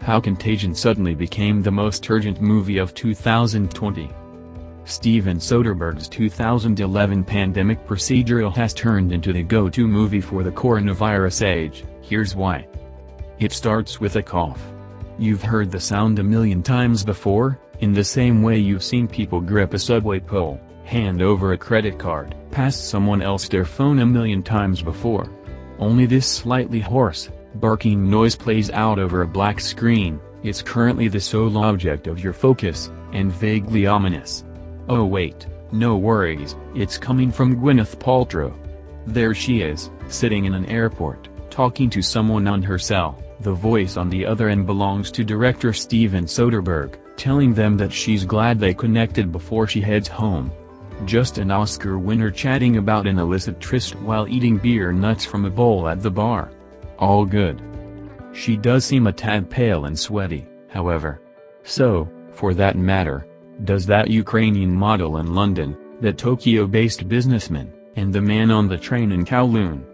how Contagion suddenly became the most urgent movie of 2020. Steven Soderbergh's 2011 pandemic procedural has turned into the go-to movie for the coronavirus age. Here's why. It starts with a cough. You've heard the sound a million times before, in the same way you've seen people grip a subway pole, hand over a credit card, pass someone else their phone a million times before. Only this slightly hoarse, barking noise plays out over a black screen. It's currently the sole object of your focus, and vaguely ominous. Oh wait, no worries, it's coming from Gwyneth Paltrow. There she is, sitting in an airport, talking to someone on her cell. The voice on the other end belongs to director Steven Soderbergh, telling them that she's glad they connected before she heads home. Just an Oscar winner chatting about an illicit tryst while eating beer nuts from a bowl at the bar. All good. She does seem a tad pale and sweaty, however. So, for that matter, does that Ukrainian model in London, that Tokyo-based businessman, and the man on the train in Kowloon.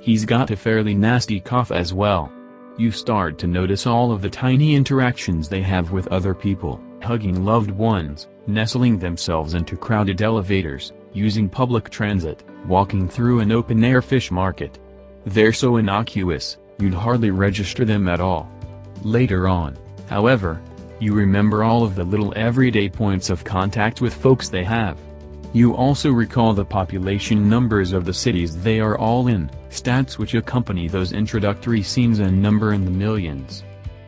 He's got a fairly nasty cough as well. You start to notice all of the tiny interactions they have with other people, hugging loved ones, nestling themselves into crowded elevators, using public transit, walking through an open-air fish market. They're so innocuous, you'd hardly register them at all. Later on, however, you remember all of the little everyday points of contact with folks they have. You also recall the population numbers of the cities they are all in, stats which accompany those introductory scenes and number in the millions.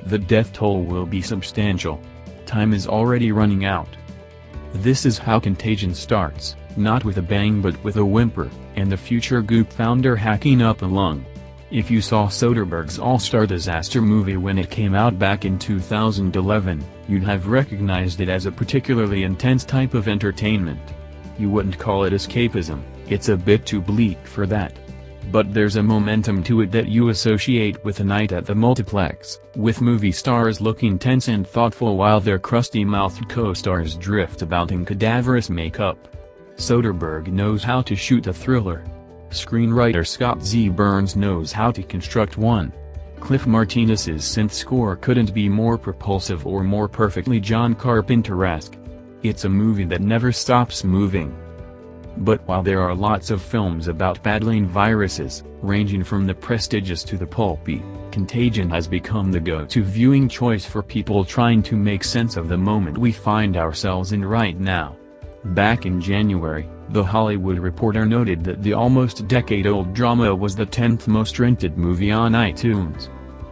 The death toll will be substantial. Time is already running out. This is how Contagion starts, not with a bang but with a whimper, and the future Goop founder hacking up a lung. If you saw Soderbergh's all-star disaster movie when it came out back in 2011, you'd have recognized it as a particularly intense type of entertainment. You wouldn't call it escapism, it's a bit too bleak for that. But there's a momentum to it that you associate with a night at the multiplex, with movie stars looking tense and thoughtful while their crusty-mouthed co-stars drift about in cadaverous makeup. Soderbergh knows how to shoot a thriller. Screenwriter Scott Z. Burns knows how to construct one. Cliff Martinez's synth score couldn't be more propulsive or more perfectly John Carpenter-esque. It's a movie that never stops moving. But while there are lots of films about battling viruses, ranging from the prestigious to the pulpy, Contagion has become the go-to viewing choice for people trying to make sense of the moment we find ourselves in right now. Back in January, The Hollywood Reporter noted that the almost decade-old drama was the 10th most rented movie on iTunes.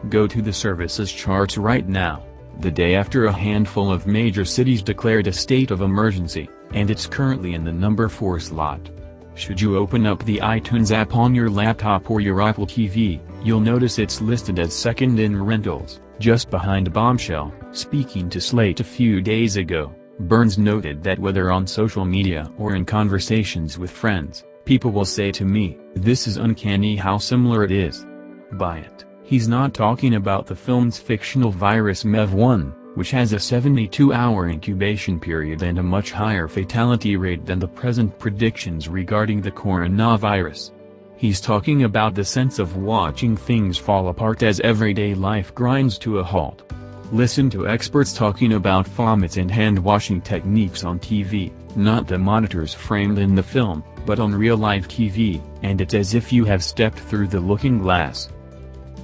Go to the service's charts right now, the day after a handful of major cities declared a state of emergency, and it's currently in the number 4 slot. Should you open up the iTunes app on your laptop or your Apple TV, you'll notice it's listed as second in rentals, just behind Bombshell. Speaking to Slate a few days ago, Burns noted that whether on social media or in conversations with friends, people will say to me, "This is uncanny how similar it is." By it, he's not talking about the film's fictional virus MEV-1, which has a 72-hour incubation period and a much higher fatality rate than the present predictions regarding the coronavirus. He's talking about the sense of watching things fall apart as everyday life grinds to a halt. Listen to experts talking about vomits and hand-washing techniques on TV, not the monitors framed in the film, but on real-life TV, and it's as if you have stepped through the looking glass.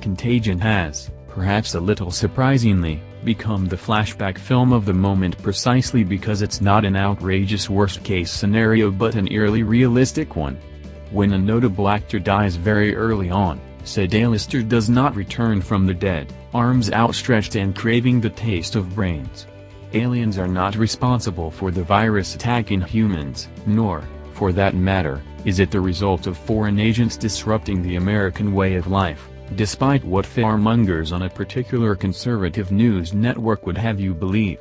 Contagion has, perhaps a little surprisingly, become the flashback film of the moment precisely because it's not an outrageous worst-case scenario but an eerily realistic one. When a notable actor dies very early on, said A-lister does not return from the dead, arms outstretched and craving the taste of brains. Aliens are not responsible for the virus attacking humans, nor, for that matter, is it the result of foreign agents disrupting the American way of life, despite what fearmongers on a particular conservative news network would have you believe.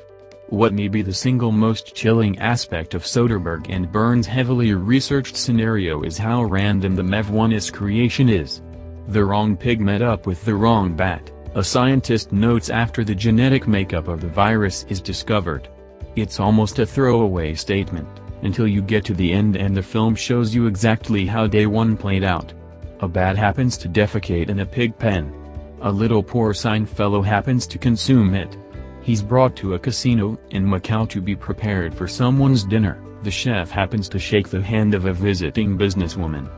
What may be the single most chilling aspect of Soderbergh and Burns' heavily researched scenario is how random the MEV-1's creation is. The wrong pig met up with the wrong bat, a scientist notes after the genetic makeup of the virus is discovered. It's almost a throwaway statement, until you get to the end and the film shows you exactly how day one played out. A bat happens to defecate in a pig pen. A little porcine fellow happens to consume it. He's brought to a casino in Macau to be prepared for someone's dinner. The chef happens to shake the hand of a visiting businesswoman.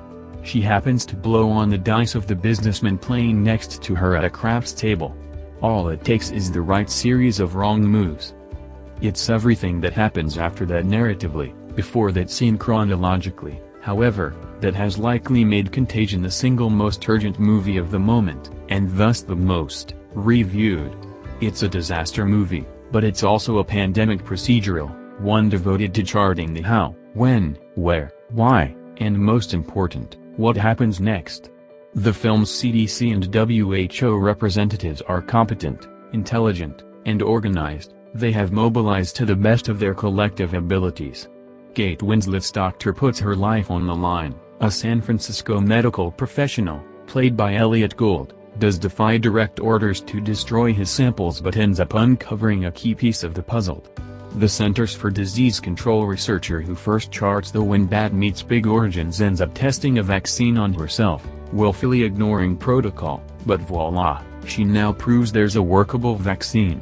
She happens to blow on the dice of the businessman playing next to her at a craps table. All it takes is the right series of wrong moves. It's everything that happens after that narratively, before that scene chronologically, however, that has likely made Contagion the single most urgent movie of the moment, and thus the most reviewed. It's a disaster movie, but it's also a pandemic procedural, one devoted to charting the how, when, where, why, and most important, what happens next. The film's CDC and WHO representatives are competent, intelligent, and organized. They have mobilized to the best of their collective abilities. Kate Winslet's doctor puts her life on the line. A San Francisco medical professional, played by Elliot Gould, does defy direct orders to destroy his samples but ends up uncovering a key piece of the puzzle. The Centers for Disease Control researcher who first charts the when bad meets big origins ends up testing a vaccine on herself, willfully ignoring protocol, but voila, she now proves there's a workable vaccine.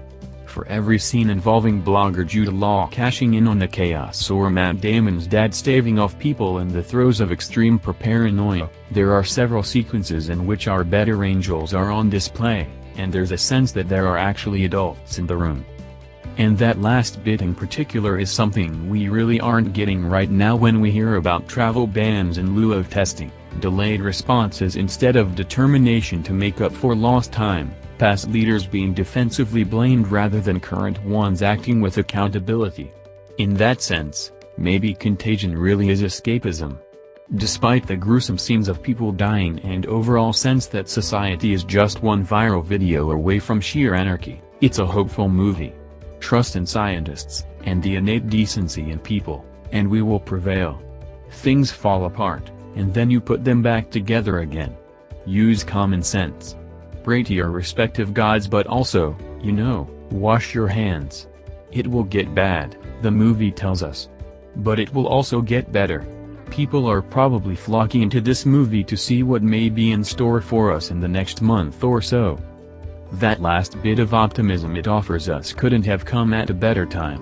For every scene involving blogger Jude Law cashing in on the chaos or Matt Damon's dad staving off people in the throes of extreme paranoia, there are several sequences in which our better angels are on display, and there's a sense that there are actually adults in the room. And that last bit in particular is something we really aren't getting right now when we hear about travel bans in lieu of testing, delayed responses instead of determination to make up for lost time, past leaders being defensively blamed rather than current ones acting with accountability. In that sense, maybe Contagion really is escapism. Despite the gruesome scenes of people dying and overall sense that society is just one viral video away from sheer anarchy, it's a hopeful movie. Trust in scientists, and the innate decency in people, and we will prevail. Things fall apart, and then you put them back together again. Use common sense. Pray to your respective gods, but also, wash your hands. It will get bad, the movie tells us. But it will also get better. People are probably flocking into this movie to see what may be in store for us in the next month or so. That last bit of optimism it offers us couldn't have come at a better time.